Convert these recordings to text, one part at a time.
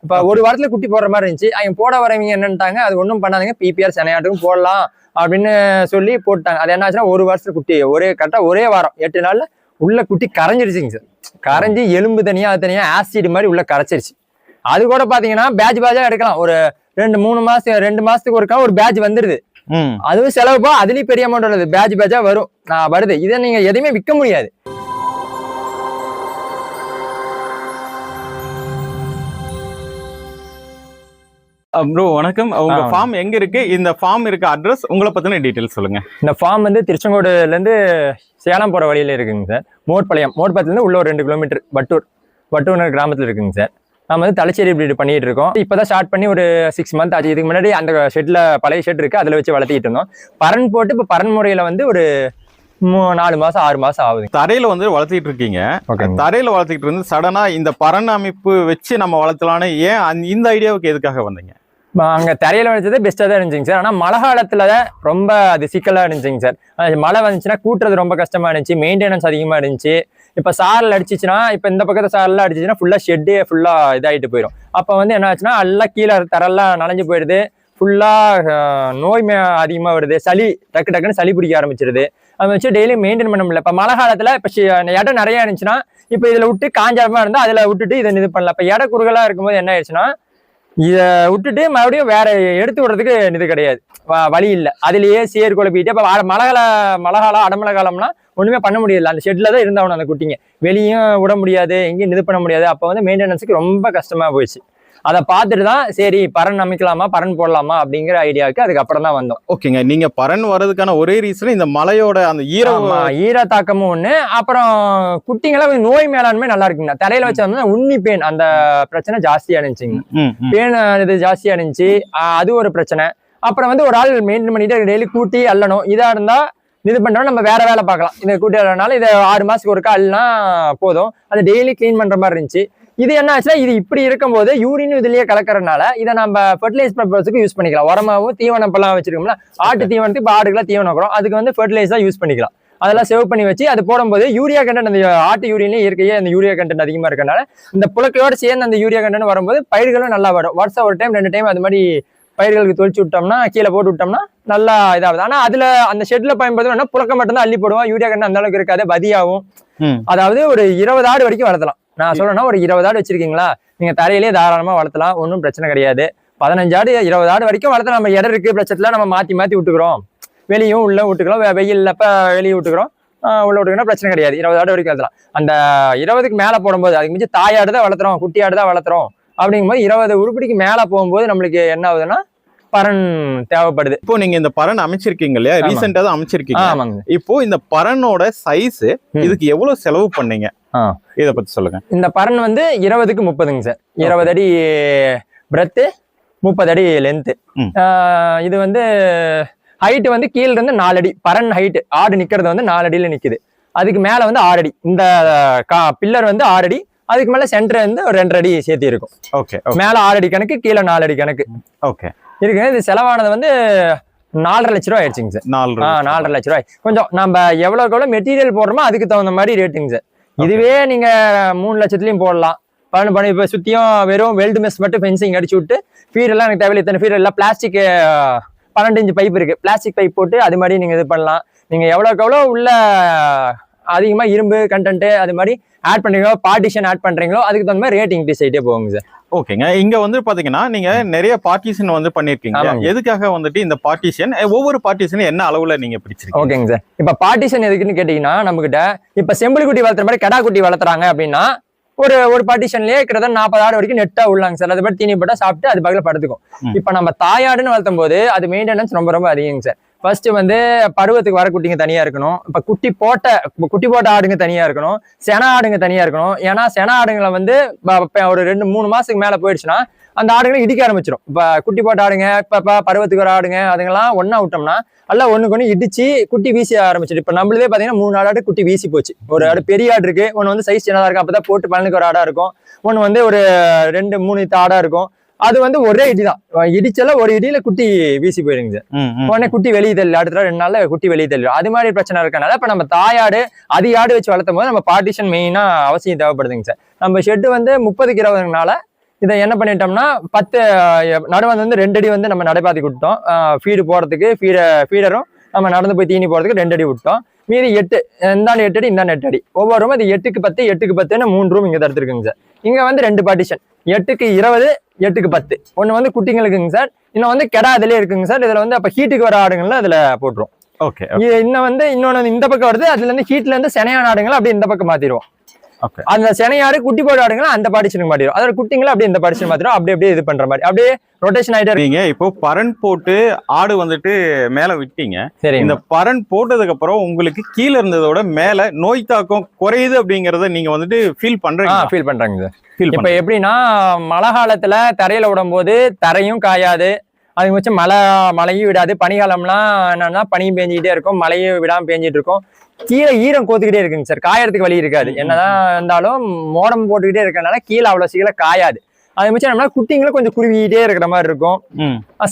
இப்ப ஒரு வாரத்துல குட்டி போடுற மாதிரி இருந்துச்சு. அவங்க போட வரவங்க என்னன்ட்டாங்க, அது ஒன்றும் பண்ணாதீங்க, பிபிஆர் செனையாட்டுக்கும் போடலாம் அப்படின்னு சொல்லி போட்டாங்க. அது என்ன ஆச்சுன்னா, ஒரு வருஷத்துல குட்டி கரெக்டா ஒரே வாரம் 8 நாள்ல உள்ள குட்டி கரைஞ்சிருச்சுங்க சார். கரைஞ்சி எலும்பு தனியா அது தனியா ஆசிட் மாதிரி உள்ள கரைச்சிருச்சு. அது கூட பாத்தீங்கன்னா பேட்சா எடுக்கலாம். ஒரு 2 மாசத்துக்கு ஒருக்கா ஒரு பேட்ச் வந்துருது. அதுவும் செலவு அதுலயும் பெரிய அமௌண்ட் உள்ளது, பேட்சா வருது. இதை நீங்க எதையுமே விற்க முடியாது. ப்ரோ வணக்கம். உங்க ஃபார்ம் எங்க இருக்கு? இந்த ஃபார்ம் இருக்க அட்ரஸ், உங்களை பத்தின டீடைல்ஸ் சொல்லுங்க. இந்த ஃபார்ம் வந்து திருச்செங்கோடுல இருந்து சேலம் போற வழியில இருக்குங்க சார். மோட்பாளையத்துல இருந்து உள்ள ஒரு 2 கிலோமீட்டர் வட்டூர் கிராமத்துல இருக்குங்க சார். நம்ம வந்து தலைச்சேரி பிரீடு பண்ணிட்டு இருக்கோம். இப்பதான் ஸ்டார்ட் பண்ணி ஒரு 6 மந்த் ஆச்சு. இதுக்கு முன்னாடி அந்த ஷெட்ல பழைய ஷெட் இருக்கு, அதுல வச்சு வளர்த்திட்டு இருந்தோம். பரன் போட்டு இப்ப பரன் முறையில வந்து ஒரு 4 மாசம் 6 மாசம் ஆகுது. தரையில வந்து வளர்த்திட்டு இருக்கீங்க. தரையில வளர்த்திட்டு இருந்து சடனா இந்த பரன் அமைப்பு வச்சு நம்ம வளர்த்தலான்னு ஏன் இந்த ஐடியாவுக்கு எதுக்காக வந்தீங்க? அங்க தரையில வளர்த்தது பெஸ்டா தான் இருந்துச்சுங்க சார். ஆனா மழை காலத்துல ரொம்ப அது சிக்கலா இருந்துச்சுங்க சார். மழை வந்துச்சுன்னா கூட்டுறது ரொம்ப கஷ்டமா இருந்துச்சு, மெயின்டெனன்ஸ் அதிகமா இருந்துச்சு. இப்ப சாரல் அடிச்சிச்சுன்னா, இப்ப இந்த பக்கத்து சாரல் அடிச்சிச்சுன்னா ஃபுல்லா ஷெட்டே ஃபுல்லா இதாயிட்டு போயிடும். அப்ப வந்து என்ன ஆச்சுன்னா, எல்லாம் கீழே தரெல்லாம் நனைஞ்சு போயிடுது, ஃபுல்லா நோய் அதிகமா வருது, டக்குன்னு சளி பிடிக்க ஆரம்பிச்சிருது. அதை வச்சு டெய்லி மெயின்டைன் பண்ண முடியல. இப்ப மழை காலத்துல இப்ப இடம் நிறைய இருந்துச்சுன்னா, இப்ப இதுல விட்டு காஞ்சாரமா இருந்தா அதுல விட்டுட்டு இதை இது பண்ணலாம். இப்ப இட குறுகலா இருக்கும்போது என்ன ஆயிடுச்சுன்னா, இதை விட்டுட்டு மறுபடியும் வேற எடுத்து விடுறதுக்கு இது கிடையாது, வழி இல்லை. அதுலயே சேர் குழப்பிட்டு இப்ப மழை காலம் அடமழை காலம்னா ஒண்ணுமே பண்ண முடியல. அந்த ஷெட்ல தான் இருந்தாகணும் அந்த குட்டிங்க. வெளியும் விட முடியாது, எங்கேயும் இது பண்ண முடியாது. அப்ப வந்து மெயின்டெனன்ஸுக்கு ரொம்ப கஷ்டமா போயிடுச்சு. அதை பார்த்துட்டு தான் சரி பரன் அமைக்கலாமா, பரன் போடலாமா அப்படிங்கிற ஐடியாவுக்கு அதுக்கப்புறம் தான் வந்தோம். ஓகேங்க. நீங்க பரன் வர்றதுக்கான ஒரே ரீசன் இந்த மலையோட அந்த ஈர தாக்கமும் ஒண்ணு, அப்புறம் குட்டிங்களா நோய் மேலாண்மை நல்லா இருக்குங்க. தலையில வச்சா உண்ணி பேன் அந்த பிரச்சனை ஜாஸ்தியா இருந்துச்சுங்க. பேன் இது ஜாஸ்தியா இருந்துச்சு, அது ஒரு பிரச்சனை. அப்புறம் வந்து ஒரு ஆள் மெயின்டைன் பண்ணிட்டு டெய்லி கூட்டி அள்ளணும். இதா இருந்தா இது பண்றோம், நம்ம வேற வேலை பார்க்கலாம். இந்த கூட்டி அள்ளனால இதை 6 மாசத்துக்கு ஒருக்கா அள்ளனா போதும். அது டெய்லி கிளீன் பண்ற மாதிரி இருந்துச்சு. இது என்ன ஆச்சுன்னா, இது இப்படி இருக்கும்போது யூரினும் இதுலயே கலக்கறதுனால இதை நம்ம ஃபெர்டிலைஸ் பர்பஸ்க்கு யூஸ் பண்ணிக்கலாம். உரமாவும் தீவனம் எல்லாம் வச்சிருக்கோம்ல, ஆட்டு தீவனத்துக்கு இப்போ ஆடுக்கெல்லாம் தீவனம் வைக்கிறோம், அதுக்கு வந்து ஃபெர்டிலைஸா யூஸ் பண்ணிக்கலாம். அதெல்லாம் சேவ் பண்ணி வச்சு அது போடும்போது யூரியா கண்டென்ட், அந்த ஆட்டு யூரின்லயே இருக்கையே அந்த யூரியா கண்டென்ட் அதிகமா இருக்கனால இந்த புழக்கையோட சேர்ந்து அந்த யூரியா கண்டென்ட் வரும்போது பயிர்களும் நல்லா வரும். வருஷம் ஒரு டைம் 2 டைம் அது மாதிரி பயிர்களுக்கு தொழிச்சு விட்டோம்னா, கீழே போட்டு விட்டோம்னா நல்லா இதாகுது. ஆனா அதுல அந்த ஷெட்ல பயன்படுத்தணும்னா புழக்க மட்டும் தான் அள்ளி போடுவோம், யூரியா கண்டென்ட் அந்த அளவுக்கு இருக்காது, பதியாகும். அதாவது ஒரு 20 ஆடு வரைக்கும் வளர்த்தலாம். நான் சொல்றேன்னா, ஒரு 20 ஆடு வச்சிருக்கீங்களா, நீங்க தரையிலேயே தாராளமா வளர்த்தலாம், ஒன்றும் பிரச்சனை கிடையாது. 15 ஆடு 20 ஆடு வரைக்கும் வளர்த்தலாம். நம்ம இடம் இருக்கு பட்சத்துல நம்ம மாத்தி விட்டுக்கிறோம், வெளியும் உள்ள விட்டுக்கிறோம், வெயில் அப்ப வெளியே விட்டுக்கிறோம், உள்ள விட்டுக்கணும், பிரச்சனை கிடையாது. 20 ஆடு வரைக்கும் வளர்த்தலாம். அந்த 20க்கு மேல போடும்போது அதுக்கு மிஞ்சி தாயாடு தான் வளர்த்துறோம், குட்டி ஆடு தான் வளர்த்துறோம் அப்படிங்கும்போது 20 உருப்படிக்கு மேல போகும்போது நம்மளுக்கு என்ன ஆகுதுன்னா பரன் தேவைப்படுது. இப்போ நீங்க இந்த பரன் அமைச்சிருக்கீங்க இல்லையா, ரீசெண்டா தான் அமைச்சிருக்கீங்க. இப்போ இந்த பரனோட சைஸ் இதுக்கு எவ்வளவு செலவு பண்ணீங்க, இத பத்தி சொல்லுங்க. இந்த பரன் வந்து 20க்கு 30ங்க சார். 20 அடி பிரெத், 30 அடி லென்த். இது வந்து ஹைட் வந்து கீழ இருந்து 4 அடி. பரன் ஹைட் ஆடு நிக்கிறது வந்து 4 அடியில நிக்குது. அதுக்கு மேல வந்து 6 அடி. இந்த பில்லர் வந்து 6 அடி, அதுக்கு மேல சென்டர் வந்து ஒரு 2 அடி சேர்த்து இருக்கும். ஓகே. மேல 6 அடி கணக்கு, கீழே 4 அடி கணக்கு. ஓகே இருக்கு. இது செலவானது வந்து 4.5 லட்ச ரூபாய் ஆயிடுச்சுங்க சார். 4.5 லட்ச ரூபாய். கொஞ்சம் நம்ம எவ்வளவு மெட்டீரியல் போடுறோமோ அதுக்கு தகுந்த மாதிரி ரேட்டுங்க சார். இதுவே நீங்க 3 லட்சத்துலயும் போடலாம். பண்ணி இப்ப சுத்தியும் வெறும் வெல்டு மெஸ் மட்டும் ஃபென்சிங் அடிச்சு விட்டு, ஃபீட் எல்லாம் எனக்கு தேவையில்லை, இத்தனை ஃபீட் எல்லாம் பிளாஸ்டிக் 12 இன்ச் பைப் இருக்கு, பிளாஸ்டிக் பைப் போட்டு அது மாதிரி நீங்க இது பண்ணலாம். நீங்க எவ்வளவு உள்ள அதிகமா இரும்பு கண்டென்ட் அது மாதிரி ஆட் பண்றீங்களோ, பார்ட்டிஷன் ஆட் பண்றீங்களோ, அதுக்கு தகுந்த மாதிரி ரேட் இன்க்ரீஸ் ஆகிட்டே போகுங்க சார். ஓகேங்க. இங்க வந்து பாத்தீங்கன்னா நீங்க நிறைய பார்ட்டிஷன் வந்து பண்ணிருக்கீங்க. எதுக்காக வந்துட்டு இந்த பார்ட்டிஷன், ஒவ்வொரு பார்ட்டிஷனும் என்ன அளவுல நீங்க பிடிச்சிருக்கீங்க? ஓகேங்க சார். இப்ப பார்ட்டிஷன் எதுக்குன்னு கேட்டீங்கன்னா, நம்ம கிட்ட இப்ப செம்பிள் குட்டி வளர்த்துற மாதிரி கடா குட்டி வளர்த்துறாங்க அப்படின்னா ஒரு பார்ட்டிஷன்லயே கிட்டத்தட்ட 40 ஆடு வரைக்கும் நெட்டா உள்ளாங்க சார். அது மாதிரி தீனி போட்டா சாப்பிட்டு அது பக்கத்துல படுத்துக்கும். இப்ப நம்ம தாயாடுன்னு வளர்த்தும் போது அது மெயின்டெனன்ஸ் ரொம்ப அதிகங்க சார். ஃபர்ஸ்ட் வந்து பருவத்துக்கு வர குட்டிங்க தனியா இருக்கணும். இப்ப குட்டி போட்ட ஆடுங்க தனியா இருக்கணும், சென ஆடுங்க தனியா இருக்கணும். ஏன்னா சென ஆடுங்களை வந்து ஒரு 2-3 மாசத்துக்கு மேல போயிடுச்சுன்னா அந்த ஆடுகளை இடிக்க ஆரம்பிச்சிடும். இப்ப குட்டி போட்ட ஆடுங்க, இப்ப பருவத்துக்கு வர ஆடுங்க, அதுங்கெல்லாம் ஒன்னா விட்டோம்னா நல்லா ஒண்ணுக்கு இடிச்சு குட்டி வீசி ஆரம்பிச்சிடும். இப்ப நம்மளே பாத்தீங்கன்னா 3-4 ஆடு குட்டி வீசி போச்சு. ஒரு ஆடு பெரிய ஆடு இருக்கு, ஒன்னு வந்து சைஸ் சின்னதா இருக்கும், அப்பதான் போட்டு பழனுக்கு ஒரு ஆடா இருக்கும். ஒன்னு வந்து ஒரு 2-3 ஆடா இருக்கும். அது வந்து ஒரே இடிதான், இடிச்சல ஒரு இடியில குட்டி வீசி போயிருங்க சார். உடனே குட்டி வெளியே தள்ளி, அடுத்த 2 நாள்ல குட்டி வெளியே தள்ளி. அது மாதிரி பிரச்சனை இருக்கனால இப்ப நம்ம தாயாடு அதிக ஆடு வச்சு வளர்த்தும் போது நம்ம பார்ட்டிஷன் மெயினா அவசியம் தேவைப்படுதுங்க சார். நம்ம ஷெட்டு வந்து 30க்கு 20னால இதை என்ன பண்ணிட்டோம்னா 10 நடுவது வந்து 2 அடி வந்து நம்ம நடைபாத்தி விட்டோம். ஃபீடு போறதுக்கு ஃபீடரும் நம்ம நடந்து போய் தீனி போறதுக்கு 2 அடி விட்டோம். மீதி 8, இந்தாண்டு 8 அடி, இந்தாண்டு 8 அடி. ஒவ்வொரு ரூம் இது 8க்கு 10, 8க்கு 10ன்னு 3 ரூம் இங்க தடுத்துருக்குங்க சார். இங்க வந்து 2 பார்ட்டிஷன், 8க்கு 20, 8க்கு 10. ஒண்ணு வந்து குட்டிங்களுக்குங்க சார், இன்னும் வந்து கெடா அதுலயே இருக்குங்க சார். இதுல வந்து அப்ப ஹீட்டுக்கு வர ஆடுங்கள்ல அதுல போட்டுரும். ஓகே. இன்னும் வந்து இன்னொன்னு இந்த பக்கம் வருது, அதுல இருந்து ஹீட்ல இருந்து செனையான ஆடுங்களை அப்படியே இந்த பக்கம் மாத்திடுவோம். அந்த செனையாடு குட்டி போட ஆடுங்களா அந்த பார்ட்டிஷனுக்கு மாத்திடும், அதோட குட்டிங்களை அப்படியே இந்த பார்ட்டிஷன் மாத்திடும். அப்படியே இது பண்ற மாதிரி அப்படியே ரொட்டேஷன் ஆயிட்டே இருக்கீங்க. இப்போ பரன் போட்டு ஆடு வந்துட்டு மேல விட்டீங்க. சரி, இந்த பரன் போட்டதுக்கு அப்புறம் உங்களுக்கு கீழ இருந்ததோட மேல நோய் தாக்கம் குறையுது அப்படிங்கறத நீங்க வந்துட்டு ஃபீல் பண்றீங்க? ஃபீல் பண்றாங்க சார். இப்ப எப்படின்னா மழை காலத்துல தரையில விடும் போது தரையும் காயாது, அதுக்கு வச்சு மழையும் விடாது. பனிகாலம்லாம் என்னன்னா பனியும் பேஞ்சிக்கிட்டே இருக்கும், மழையும் விடாம பேஞ்சிட்டு இருக்கும். கீழே ஈரம் கோத்துக்கிட்டே இருக்குங்க சார், காயறதுக்கு வழி இருக்காது. என்னதான் இருந்தாலும் மோடம் போட்டுக்கிட்டே இருக்கறனால கீழே அவ்வளவு சீக்கிரம் காயாது. அது மிச்சம் நம்மளால குட்டிங்களும் கொஞ்சம் குருவிக்கிட்டே இருக்கிற மாதிரி இருக்கும்.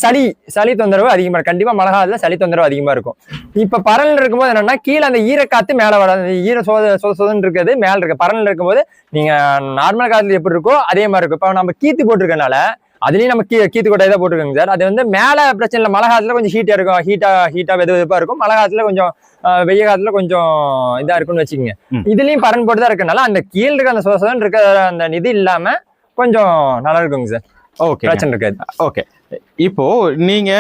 சளி தொந்தரவு அதிகமா இருக்கும். கண்டிப்பா மழை காலத்துல சளி தொந்தரவு அதிகமா இருக்கும். இப்ப பரல் இருக்கும்போது என்னன்னா கீழே அந்த ஈரக்காத்து மேல வராது, ஈர சொதன்னு இருக்கிறது மேல இருக்கு. பரல் இருக்கும்போது நீங்க நார்மல் காலத்துல எப்படி இருக்கோ அதே மாதிரி இருக்கும். இப்ப நம்ம கீத்து போட்டிருக்கனால அதுலயும் நம்ம கீத்து கொட்டை தான் போட்டுருக்கோங்க சார். அது வந்து மேல பிரச்சனை இல்லை, மழை காலத்துல கொஞ்சம் ஹீட்டா இருக்கும், ஹீட்டா வெதுவெதுப்பா இருக்கும். மழை காலத்துல கொஞ்சம் வெய்ய காலத்துல கொஞ்சம் இதா இருக்கும்னு வச்சுக்கோங்க. இதுலயும் பரன் போட்டு தான் இருக்கனால அந்த கீழ் இருக்க அந்த சொதன் இருக்க அந்த இது இல்லாம கொஞ்சம் நல்லா இருக்குங்க சார். ஓகே, பிரச்சனை இருக்காது. ஓகே. இப்போ நீங்க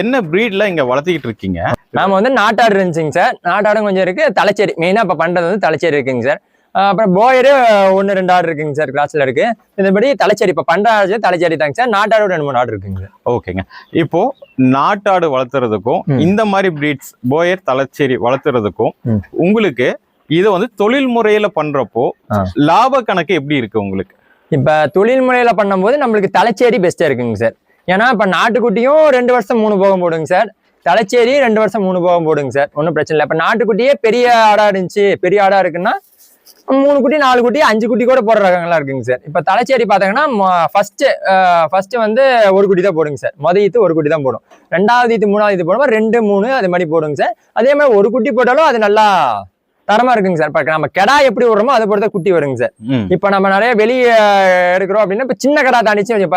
என்ன பிரீட்ல இங்க வளர்த்திக்கிட்டு இருக்கீங்க? நாம வந்து நாட்டாடு இருந்துச்சுங்க சார், நாட்டாடும் கொஞ்சம் இருக்கு, தலைச்சேரி மெயினா இப்ப பண்றது வந்து தலைச்சேரி இருக்குங்க சார். அப்புறம் போயரு 1-2 ஆடு இருக்குங்க சார், கிளாஸ்ல இருக்கு. இதுபடி தலைச்சேரி இப்ப பண்ற தலைச்சேரி தாங்க சார். நாட்டாடு 2-3 ஆடு இருக்குங்க. ஓகேங்க. இப்போ நாட்டாடு வளர்த்துறதுக்கும் இந்த மாதிரி பிரீட்ஸ் போயர் தலைச்சேரி வளர்த்துறதுக்கும் உங்களுக்கு இதை வந்து தொழில் முறையில பண்றப்போ லாப கணக்கு எப்படி இருக்கு உங்களுக்கு? இப்ப தொழில் முறையில பண்ணும்போது நம்மளுக்கு தலைச்சேரி பெஸ்டா இருக்குங்க சார். ஏன்னா இப்ப நாட்டுக்குட்டியும் 2 வருஷம் 3 போகம் போடுங்க சார், தலைச்சேரி 2 வருஷம் 3 போகம் போடுங்க சார், ஒன்றும் பிரச்சனை இல்லை. இப்ப நாட்டுக்குட்டியே பெரிய ஆடா இருந்துச்சு, பெரிய ஆடா இருக்குன்னா 3 குட்டி 4 குட்டி 5 குட்டி கூட போடுற ரகங்கள்லாம் இருக்குங்க சார். இப்ப தலைச்சேரி பாத்தீங்கன்னா ஃபர்ஸ்ட் வந்து 1 குட்டி தான் போடுங்க சார். ஈத்து 1 குட்டி தான் போடும், 2வது ஈத்து 3வது ஈத்து போடுவோம், 2, 3 அது மாதிரி போடுங்க சார். அதே மாதிரி 1 குட்டி போட்டாலும் அது நல்லா தரமா இருக்குங்க சார். இப்ப நம்ம கெடா எப்படி விடுறோமோ அதை பொறுத்த குட்டி வருங்க சார். இப்ப நம்ம நிறைய வெளியே எடுக்கிறோம் அப்படின்னா இப்ப சின்ன கடா தாண்டிச்சு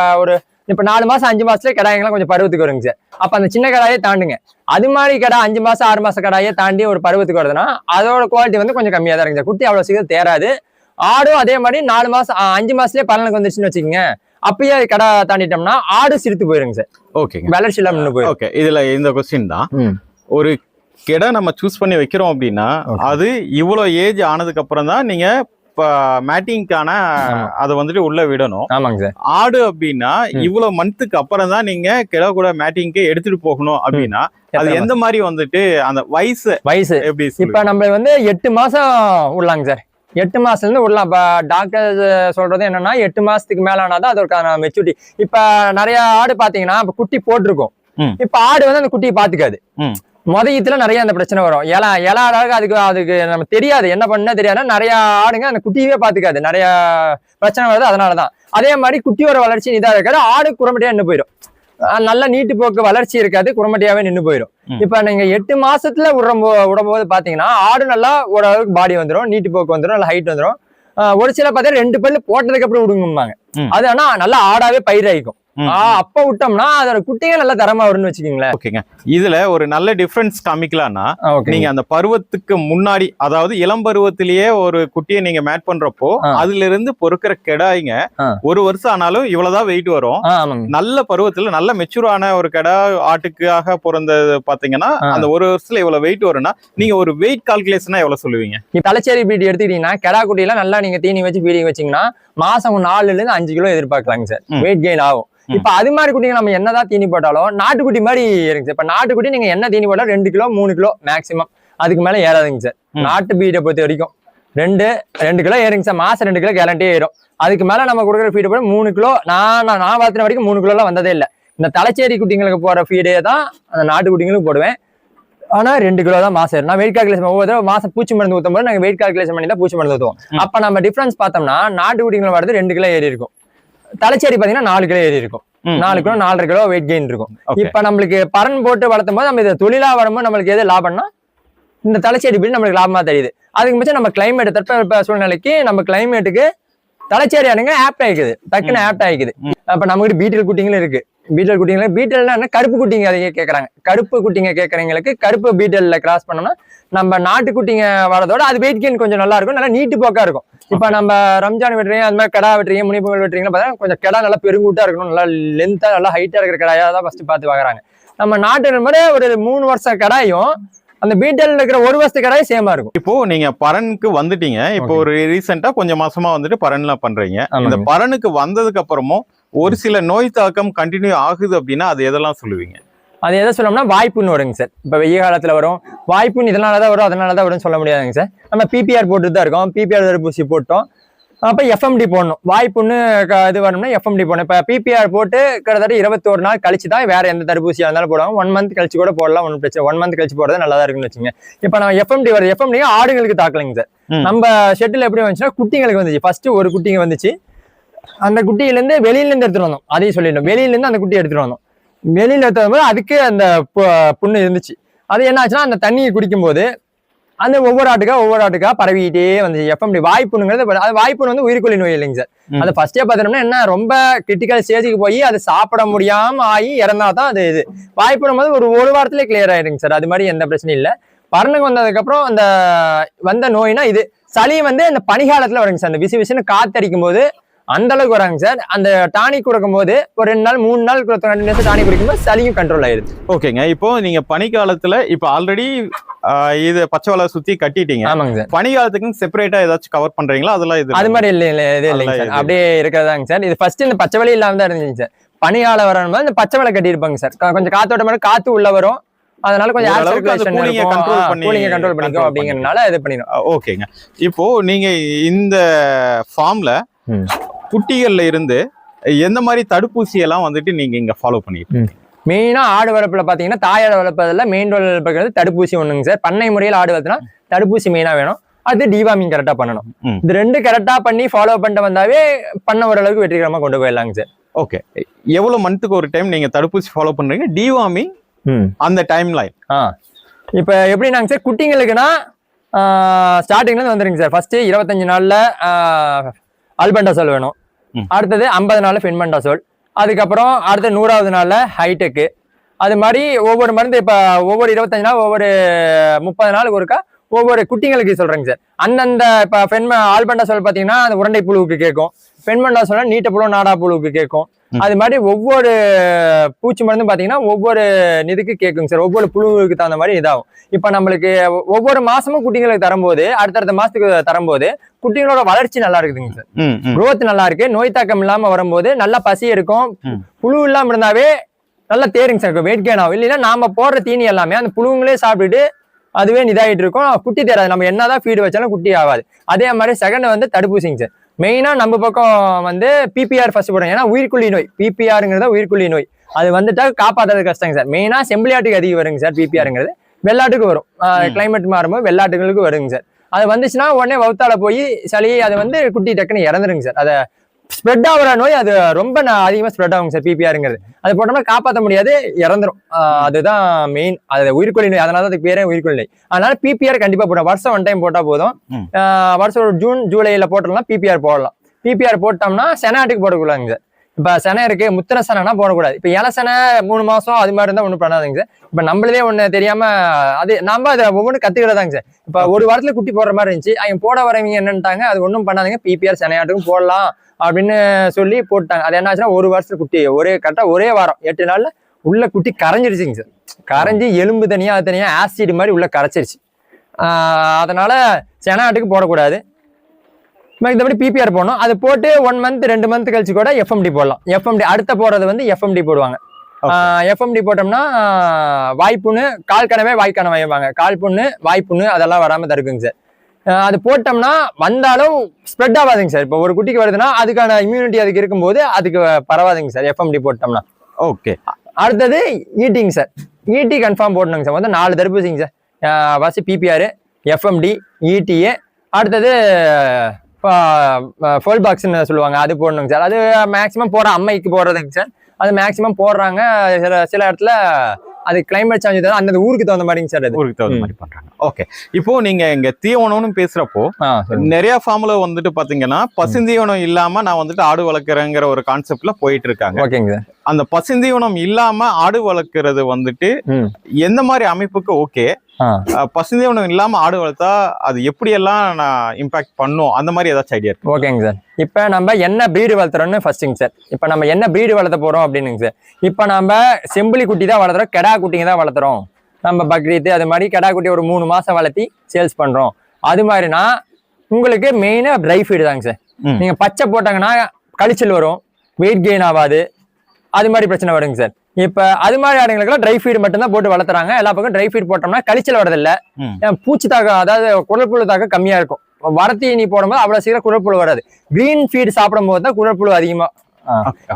இப்ப 4 மாசம் 5 மாசத்துல கடாயங்களாம் கொஞ்சம் பருவத்துக்கு வருங்க சார். அப்ப அந்த சின்ன கடாயே தாண்டுங்க. அது மாதிரி கடை 5 மாசம் 6 மாசம் கடாயே தாண்டி ஒரு பருவத்துக்கு வருதுன்னா அதோட குவாலிட்டி வந்து கொஞ்சம் கம்மியா தான் இருக்குங்க சார். குட்டி அவ்வளவு சீக்கிரம் தேராது. ஆடும் அதே மாதிரி 4 மாசம் 5 மாசத்துலயே பலனுக்கு வந்துருச்சுன்னு வச்சுக்கோங்க, அப்பயே கடை தாண்டிட்டோம்னா ஆடு சிரித்து போயிருங்க சார். ஓகே, வளர்ச்சி இல்லாம நின்று போயிடும். ஓகே, இதுல இந்த கொஸ்டின் தான், ஒரு கெடை நம்ம சூஸ் பண்ணி வைக்கிறோம் அப்படின்னா அது இவ்வளவு ஏஜ் ஆனதுக்கு அப்புறம் தான் நீங்க மேட்டிங்கான அதை வந்துட்டு உள்ள விடணும். ஆமாங்க சார். ஆடு அப்படின்னா இவ்வளவு மந்த்துக்கு அப்புறம் தான் நீங்க கிடா கூட மேட்டிங்க்கு எடுத்துட்டு போகணும் அப்படின்னா அது எந்த மாதிரி வந்துட்டு அந்த வயசு எப்படி? இப்ப நம்ம வந்து 8 மாசம் விடலாங்க சார். 8 மாசத்துல இருந்து விடலாம். இப்ப டாக்டர் சொல்றது என்னன்னா 8 மாசத்துக்கு மேல ஆனாதான் அதற்கான மெச்சூரிட்டி. இப்ப நிறைய ஆடு பாத்தீங்கன்னா இப்ப குட்டி போட்டிருக்கும், இப்ப ஆடு வந்து அந்த குட்டியை பாத்துக்காது. ஈத்துல நிறைய அந்த பிரச்சனை வரும். இல ஆடாக அதுக்கு நம்ம தெரியாது, என்ன பண்ண தெரியாதுன்னா நிறைய ஆடுங்க அந்த குட்டியவே பாத்துக்காது, நிறைய பிரச்சனை வருது. அதனாலதான் அதே மாதிரி குட்டியோட வளர்ச்சி இதா இருக்காது, ஆடு குறமட்டியா நின்று போயிடும். நல்ல நீட்டு போக்கு வளர்ச்சி இருக்காது, குறமட்டியாவே நின்று போயிடும். இப்ப நீங்க 8 மாசத்துல விடும்போது பாத்தீங்கன்னா ஆடு நல்லா ஓரளவுக்கு பாடி வந்துடும், நீட்டு போக்கு வந்துடும், நல்லா ஹைட் வந்துடும். ஒரு சில பார்த்தா 2 பல்லு போட்டதுக்கு அப்புறம் விடுங்கும்பாங்க, அது ஆனா நல்லா ஆடாவே பயிராயிக்கும். அப்ப விட்டோம்னா அதோட குட்டிங்க நல்லா தரமா வரும்னு வச்சுக்கீங்களேன். ஓகேங்க. இதுல ஒரு நல்ல டிஃபரன்ஸ் காமிக்கலாம்னா நீங்க அந்த பருவத்துக்கு முன்னாடி, அதாவது இளம் பருவத்திலேயே ஒரு குட்டியை நீங்க மேட் பண்றப்போ அதுல இருந்து பொறுக்கிற கெடாய்ங்க 1 வருஷம் ஆனாலும் இவ்வளவுதான் வெயிட் வரும். நல்ல பருவத்துல நல்ல மெச்சூரான ஒரு கெடா ஆட்டுக்காக பிறந்தது பாத்தீங்கன்னா அந்த 1 வருஷத்துல இவ்வளவு வெயிட் வரும்னா நீங்க ஒரு வெயிட் கால்குலேஷனா எவ்வளவு சொல்லுவீங்க? தலைச்சேரி பீடி எடுத்துக்கிட்டீங்கன்னா கெடா குட்டியெல்லாம் நல்லா நீங்க தீனி வச்சு ஃபீடிங் வச்சீங்கன்னா மாசம் 4 இருந்து 5 கிலோ எதிர்பார்க்கலாங்க சார், வெயிட் கெயின் ஆகும். இப்ப அது மாதிரி குட்டிங்க நம்ம என்னதான் தீனி போட்டாலும் நாட்டுக்குட்டி மாதிரி இருக்கு சார். இப்ப நாட்டுக்குட்டி நீங்க என்ன தீனி போட்டாலும் 2 கிலோ 3 கிலோ மேக்சிமம், அதுக்கு மேல ஏறாதுங்க சார். நாட்டு பீடை பொறுத்த வரைக்கும் 2 கிலோ ஏறுங்க சார், மாசம் 2 கிலோ கேரண்டி ஏறும். அதுக்கு மேல நம்ம கொடுக்குற ஃபீடு போட 3 கிலோ, நான் பார்த்துன வரைக்கும் 3 கிலோலாம் வந்ததே இல்லை. இந்த தலைச்சேரி குட்டிங்களுக்கு போற ஃபீடே தான் அந்த நாட்டு குட்டிங்களுக்கு போடுவேன். ஆனா 2 கிலோ தான் மாசம். நான் வெயிட் கால்குலேஷன் ஒவ்வொரு மாசம் பூச்சி மருந்து ஊத்தும் போது நாங்க வெயிட் கால்குலேஷன் பண்ணி தான் பூச்சி மருந்து ஊத்துவோம். அப்ப நம்ம டிஃபரன்ஸ் பார்த்தோம்னா நாட்டு குட்டிங்களை வரது 2 கிலோ ஏறி இருக்கும், தலைச்சேரி பாத்தீங்கன்னா 4 கிலோ ஏறி இருக்கும். 4 கிலோ 4.5 கிலோ வெயிட் கெயின் இருக்கும். இப்ப நம்மளுக்கு பரன் போட்டு வளர்த்தும் போது நம்ம இதை தொழிலா வரும்போது நம்மளுக்கு எது லாபம்னா இந்த தலைச்சேரி பீடு நம்மளுக்கு லாபமா தெரியுது. அதுக்கு மிச்சம் நம்ம கிளைமேட் தட்பவெப்ப சூழ்நிலைக்கு நம்ம கிளைமேட்டுக்கு தலைச்சேரி அணுங்க ஆப்ட் ஆயிக்குது, டக்குன்னு ஆப்ட் ஆயிக்குது. அப்ப நம்மகிட்ட பீட்டல் குட்டிங்களும் இருக்கு. பீட்டல்னா என்ன, கருப்பு குட்டிங்க அதிக கேட்கறாங்க. கருப்பு குட்டிங்க கேட்கறவங்களுக்கு கருப்பு பீட்டல்ல கிராஸ் பண்ணோம்னா நம்ம நாட்டு குட்டிங்க வரதோட அது வெயிட் கெயின் கொஞ்சம் நல்லா இருக்கும், நல்லா நீட்டு போக்கா இருக்கும். இப்ப நம்ம ரம்ஜான் வெட்டுறீங்க, அது மாதிரி கடா வெட்டுறீங்க, முனிப்பொங்கல் வெட்டுறீங்க பார்த்தா கொஞ்சம் கடா நல்லா பெருங்கூட்டா இருக்கணும், நல்லா லென்த்தா நல்லா ஹைட்டா இருக்கிற கடாயா தான் ஃபர்ஸ்ட் பார்த்து வாங்குறாங்க. நம்ம நாட்டு மாதிரி ஒரு 3 வருஷம் கடாயும் அந்த பீட்டல்ல இருக்கிற 1 வருஷத்து கடாயும் சேமா இருக்கும். இப்போ நீங்க பரனுக்கு வந்துட்டீங்க, இப்போ ஒரு ரீசெண்டா கொஞ்சம் மாசமா வந்துட்டு பரன்லாம் பண்றீங்க. இந்த பரனுக்கு வந்ததுக்கு அப்புறமும் ஒரு சில நோய் தாக்கம் கண்டினியூ ஆகுது அப்படின்னா அது எதெல்லாம் சொல்லுவீங்க? அது எதை சொல்லணும்னா வாய்ப்புன்னு வருங்க சார். இப்ப வெய்ய காலத்துல வரும் வாய்ப்புன்னு, இதனாலதான் வரும் அதனாலதான் வரும்னு சொல்ல முடியாதுங்க சார். நம்ம பிபிஆர் போட்டுட்டு தான் இருக்கோம், பிபிஆர் தடுப்பூசி போட்டோம். அப்ப எஃப்எம்டி போடணும். வாய்ப்புன்னு இது வரணும்னா எஃப்எம்டி போடணும். இப்ப பிபிஆர் போட்டு கிட்டத்தட்ட 21 நாள் கழிச்சு தான் வேற எந்த தடுப்பூசியா இருந்தாலும் போடுவாங்க. 1 மந்த் கழிச்சு கூட போடலாம், ஒன்றும் பிரச்சனை. 1 மந்த் கழிச்சு போடுறது நல்லா தான் இருக்குன்னு வச்சுங்க. இப்ப நம்ம எஃப்எம்டி வருது, எஃப்எம்டி ஆடுகளுக்கு தாக்கலைங்க சார். நம்ம ஷெட்டில் எப்படி வந்துச்சுன்னா குட்டிங்களுக்கு வந்துச்சு. ஃபர்ஸ்ட் ஒரு குட்டிங்க வந்துச்சு, அந்த குட்டியில இருந்து வெளியில இருந்து எடுத்துட்டு வந்தோம். அதையும் சொல்லிடணும், வெளியில இருந்து அந்த குட்டியை எடுத்துட்டு வந்தோம். வெளியில எடுத்து வரும்போது அதுக்கு அந்த புண்ணு இருந்துச்சு. அது என்ன ஆச்சுன்னா அந்த தண்ணியை குடிக்கும் போது அந்த ஒவ்வொரு ஆட்டுக்கா பரவிட்டே வந்து எஃப்எம்டி வாய்ப்புணுங்கிறது. அது வாய்ப்புன்னு வந்து உயிர்கொல்லி நோய் இல்லைங்க சார். அதை ஃபர்ஸ்டே பார்த்தோம்னா என்ன, ரொம்ப கிரிட்டிக்கல் ஸ்டேஜுக்கு போய் அது சாப்பிட முடியாம ஆகி இறந்தாதான் அது இது. வாய்ப்புணும் போது ஒரு வாரத்திலே கிளியர் ஆயிடுங்க சார். அது மாதிரி எந்த பிரச்சனையும் இல்லை. பரனுக்கு வந்ததுக்கு அப்புறம் அந்த வந்த நோய்னா இது சளி வந்து அந்த பனிகாலத்துல வருங்க சார். அந்த விசுன்னு காத்தடிக்கும் போது அந்த அளவுக்கு வராங்க சார். அந்த டானிக் கொடுக்கும் போது ஒரு 2 நாள் 3 நாள் டானிக் குடிக்கும்போது சளியும் கண்ட்ரோல் ஆயிடுது. ஓகேங்க. இப்போ நீங்க பனிக்காலத்துல இப்போ ஆல்ரெடி இது பச்சை வலை சுத்தி கட்டிட்டீங்க. ஆமாங்க சார். பனிக்காலத்துக்கு செப்பரேட்டா ஏதாச்சும் கவர் பண்றீங்களா? அதெல்லாம் இது அது மாதிரி இல்ல இது இல்லைங்க சார், அப்படியே இருக்கிறதாங்க சார். இது ஃபர்ஸ்ட் இந்த பச்சை வலி இல்லாம தான் இருந்துச்சு சார். பனிகாலம் வரணும் இந்த பச்சை வலை கட்டியிருப்பாங்க சார். கொஞ்சம் காத்தோட்ட மாதிரி காத்து உள்ள வரும், அதனால கொஞ்சம் கூலிங்க கண்ட்ரோல் பண்ணிக்கோ அப்படிங்கறதுனால இது பண்ணிடும். ஓகேங்க. இப்போ நீங்க இந்த ஃபார்ம்ல குட்டிகள்ல இருந்து எந்த மாதிரி தடுப்பூசி எல்லாம் வந்துட்டு நீங்க இங்க ஃபாலோ பண்ணிட்டு? மெயினா ஆடு வளர்ப்புல பாத்தீங்கன்னா தாயாடு வளர்ப்பதில் மெயின் ரோல் வளர்ப்பது தடுப்பூசி ஒண்ணுங்க சார். பண்ணை முறையில் ஆடு வளர்த்துனா தடுப்பூசி மெயினா வேணும், அது டிவார்மிங் கரெக்டா பண்ணணும். இது 2 கரெக்டா பண்ணி ஃபாலோ பண்ணிட்டு வந்தாவே பண்ண ஓரளவுக்கு வெற்றிகரமா கொண்டு போயிடலாங்க சார். ஓகே. எவ்வளவு மந்த்துக்கு ஒரு டைம் நீங்க தடுப்பூசி ஃபாலோ பண்றீங்க? டிவார்மிங் அந்த டைம் லைன் இப்ப எப்படின்னாங்க சார், குட்டிங்களுக்குன்னா ஸ்டார்டிங்ல இருந்து வந்துருங்க சார். ஃபர்ஸ்ட் 25 நாள்ல அல்பெண்டாசோல் வேணும், அடுத்தது 50 நாள்ல ஃபென்மெண்டாசோல், அதுக்கப்புறம் அடுத்த 100வது நாள்ல ஹைடெக்கு. அது மாதிரி ஒவ்வொரு மருந்து இப்ப ஒவ்வொரு 25 நாள் ஒவ்வொரு 30 நாளுக்கு ஒருக்கா ஒவ்வொரு குட்டிங்களுக்கு சொல்றேங்க சார். அந்தந்த இப்ப ஆல்பெண்டாசோல் பாத்தீங்கன்னா அந்த உருண்டை புழுவுக்கு கேட்கும், ஃபென்மெண்டாசோல் நீட்ட புழு நாடா புழுவுக்கு கேட்கும். அது மாதிரி ஒவ்வொரு பூச்சி மருந்தும் பாத்தீங்கன்னா ஒவ்வொரு இதுக்கு கேட்குங்க சார், ஒவ்வொரு புழுவுக்கு தகுந்த மாதிரி இதாகும். இப்ப நம்மளுக்கு ஒவ்வொரு மாசமும் குட்டிங்களுக்கு தரும்போது அடுத்தடுத்த மாசத்துக்கு தரும்போது குட்டிகளோட வளர்ச்சி நல்லா இருக்குதுங்க சார். குரோத் நல்லா இருக்கு, நோய் தாக்கம் இல்லாம வரும்போது நல்லா பசி இருக்கும். புழு இல்லாம இருந்தாவே நல்லா தேருங்க சார், வெயிட் கெயின் ஆகும். இல்லைன்னா நாம போடுற தீனி எல்லாமே அந்த புழுங்களே சாப்பிட்டுட்டு அதுவே இதாகிட்டு இருக்கும், குட்டி தேராது. நம்ம என்னதான் ஃபீடு வச்சாலும் குட்டி ஆகாது. அதே மாதிரி செகண்ட் வந்து தடுப்பூசிங்க சார். மெயினா நம்ம பக்கம் வந்து பிபிஆர் ஃபர்ஸ்ட் போடுறோம், ஏன்னா உயிர்கொல்லி நோய் பிபிஆருங்கிறத உயிர்கொல்லி நோய். அது வந்துட்டா காப்பாற்றுறது கஷ்டங்க சார். மெயினா செம்பிளியாட்டுக்கு அதிகம் வருங்க சார் பிபிஆருங்கிறது. வெள்ளாட்டுக்கு வரும், கிளைமேட் மாறும்போது வெள்ளாட்டுகளுக்கு வருங்க சார். அது வந்துச்சுன்னா உடனே வவுத்தால போய் சளி அது வந்து குட்டி டக்குன்னு இறந்துருங்க சார். அதை ஸ்ப்ரெட் ஆகிற நோய் அது ரொம்ப அதிகமாக ஸ்ப்ரெட் ஆகுங்க சார் பிபிஆருங்கிறது. அது போட்டோம்னா காப்பாற்ற முடியாது, இறந்துரும். அதுதான் மெயின், அது உயிர்கொல்லி நோய், அதனால அதுக்கு பேரே உயிர்கொல்லி நோய். அதனால பிபிஆர் கண்டிப்பா போட்டோம், வருஷம் 1 டைம் போட்டா போதும். வருஷம் ஜூன் ஜூலைல போட்டோம்னா பிபிஆர் போடலாம். பிபிஆர் போட்டோம்னா செனாட்டுக்கு போடக்கூடாதுங்க சார். இப்ப செனை இருக்கு, முத்திர செனைனா போடக்கூடாது. இப்ப இலை செனை 3 மாசம் அது மாதிரி இருந்தா ஒண்ணும் பண்ணாதுங்க சார். இப்ப நம்மளே ஒண்ணு தெரியாம அது நம்ம அதை ஒவ்வொன்றும் கத்துக்கிறதாங்க சார். இப்ப ஒரு வாரத்துல குட்டி போடுற மாதிரி இருந்துச்சு, அவங்க போட வரவங்க என்னன்ட்டாங்க, அது ஒன்றும் பண்ணாதுங்க, பிபிஆர் செனையாட்டுக்கும் போடலாம் அப்படின்னு சொல்லி போட்டாங்க. அது என்ன ஆச்சுன்னா 1 வருஷத்துல குட்டி கரெக்டா ஒரே வாரம் 8 நாள்ல உள்ள குட்டி கரைஞ்சிருச்சுங்க சார். கரைஞ்சி எலும்பு தனியா அது தனியா ஆசிட் மாதிரி உள்ள கரைச்சிருச்சு. அதனால செனாட்டுக்கு போடக்கூடாது. மற்றபடி பிபிஆர் போடணும். அது போட்டு 1 மந்த் 2 மந்த் கழிச்சு கூட எஃப்எம்டி போடலாம். எஃப்எம்டி அடுத்த போறது வந்து எஃப்எம்டி போடுவாங்க. எஃப்எம்டி போட்டோம்னா வாய்ப்புண்ணு, கால் கனவே வாய்க்கான வைப்பாங்க, கால் புண்ணு வாய்ப்புண்ணு அதெல்லாம் வராம தடுக்குங்க சார். அது போட்டோம்னா வந்தாலும் ஸ்ப்ரெட் ஆகாதுங்க சார். இப்போ ஒரு குட்டிக்கு வருதுன்னா அதுக்கான இம்யூனிட்டி அதுக்கு இருக்கும்போது அதுக்கு பரவாதுங்க சார் எஃப்எம்டி போட்டோம்னா. ஓகே. அடுத்தது ஈட்டிங் சார். ஈட்டி கன்ஃபார்ம் போடணுங்க சார். வந்து 4 தடுப்பூசிங்க சார். ஃபர்ஸ்ட் பிபிஆர், எஃப்எம்டி, ஈடிஏ, அடுத்தது ஃபோல் பாக்ஸ்ன்னு சொல்லுவாங்க, அது போடணுங்க சார். அது மேக்சிமம் போடுற அம்மைக்கு போடுறதுங்க சார். அது மேக்சிமம் போடுறாங்க. சில இடத்துல அது கிளைமேட் சேஞ்ச் அந்த ஊருக்கு தகுந்த மாதிரிங்க சார். அது ஊருக்கு தகுந்த மாதிரி பண்றாங்க. ஓகே, இப்போ நீங்க இங்க தீவனம்னு பேசுறப்போ நிறைய ஃபார்ம்ல வந்துட்டு பாத்தீங்கன்னா பசுந்தீவனம் இல்லாம நான் வந்துட்டு ஆடு வளர்க்குறேங்கிற ஒரு கான்செப்ட்ல போயிட்டு இருக்காங்க. ஓகேங்க. அந்த பசுந்தீவனம் இல்லாம ஆடு வளர்க்கறது வந்துட்டு எந்த மாதிரி அமைப்புக்கு ஓகே, பசுந்தீவனம் இல்லாம ஆடு வளர்த்தா அது எப்படி எல்லாம் நான் இம்பாக்ட் பண்ணும், அந்த மாதிரி ஏதாச்சும் ஐடியா இருக்கு? ஓகேங்க சார். இப்ப நம்ம என்ன பிரீடு வளர்த்துறோம்னு ஃபர்ஸ்ட்டுங்க சார். இப்ப நம்ம என்ன பிரீடு வளர்த்த போறோம் அப்படின்னுங்க சார். இப்ப நம்ம செம்பிளி குட்டி தான் வளர்த்துறோம், கெடா குட்டிங்க தான் வளர்த்துறோம். நம்ம பக்ரீத் அது மாதிரி கெடா குட்டி ஒரு 3 மாசம் வளர்த்தி சேல்ஸ் பண்றோம். அது மாதிரினா உங்களுக்கு மெயினா ட்ரை ஃபீடு தாங்க சார். நீங்க பச்சை போட்டாங்கன்னா கழிச்சல் வரும், வெயிட் கெயின் ஆகாது, அது மாதிரி பிரச்சனை வருங்க சார். இப்ப அது மாதிரி ஆடுங்களுக்குலாம் ட்ரை ஃபீடு மட்டும் தான் போட்டு வளர்த்துறாங்க. எல்லா பக்கம் ட்ரை ஃபீட் போட்டோம்னா கழிச்சல் வரதில்ல, பூச்சி தாக்கம் அதாவது குடற்புழு தாக்கம் கம்மியா இருக்கும். வரத்தீனி போடும்போது அவ்வளவு சீக்கிரம் குடற்புழு வராது. கிரீன் ஃபீட் சாப்பிடும் போது தான் குடற்புழு அதிகமா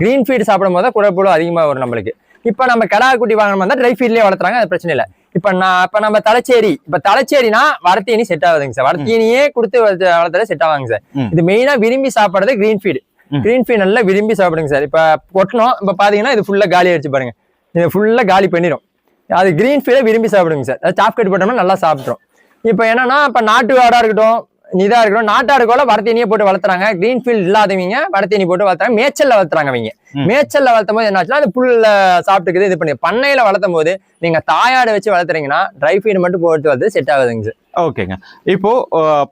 கிரீன் ஃபீட் சாப்பிடும் போது தான் குடற்புழு அதிகமா வரும் நம்மளுக்கு. இப்ப நம்ம கெடா குட்டி வாங்கணும் தான் ட்ரை ஃபீட்லயே வளர்த்துறாங்க, அது பிரச்சனை இல்லை. இப்ப நம்ம தலைச்சேரினா வரத்தீனி செட் ஆகுதுங்க சார். வரத்தீனியே கொடுத்து வளர்த்தாலே செட் ஆகுங்க சார். இது மெயினா விரும்பி சாப்பிடுறது கிரீன் ஃபீடு. கிரீன் ஃபீட் நல்லா விரும்பி சாப்பிடுங்க சார். இப்ப கொட்டணும், இப்ப பாத்தீங்கன்னா இது ஃபுல்லா காலி ஆயிடுச்சு பாருங்க, இது ஃபுல்லா காலி பண்ணிடும். அது கிரீன் ஃபீடை விரும்பி சாப்பிடுங்க சார். அது சாப்கட் போட்டோம்னா நல்லா சாப்பிட்றோம். இப்ப என்னன்னா இப்ப நாட்டு ஆடா இருக்கட்டும், இதா இருக்கட்டும், நாட்டாடு கூட வரத்தீனியே போட்டு வளர்த்துறாங்க. கிரீன் ஃபீல்ட் இல்லாதவங்க வரத்தீனி போட்டு வளர்த்துறாங்க. மேய்ச்சல்ல வளர்த்துறாங்க. அவங்க மேய்ச்சல்ல வளர்த்தும் போது என்னாச்சுன்னா அது புல்ல சாப்பிட்டுக்குது, இது பண்ணி. பண்ணையில வளர்த்தும் போது நீங்க தாயாடு வச்சு வளர்த்துறீங்கன்னா ட்ரை ஃபீட் மட்டும் போட்டு வந்து செட் ஆகுதுங்க சார். ஓகேங்க. இப்போ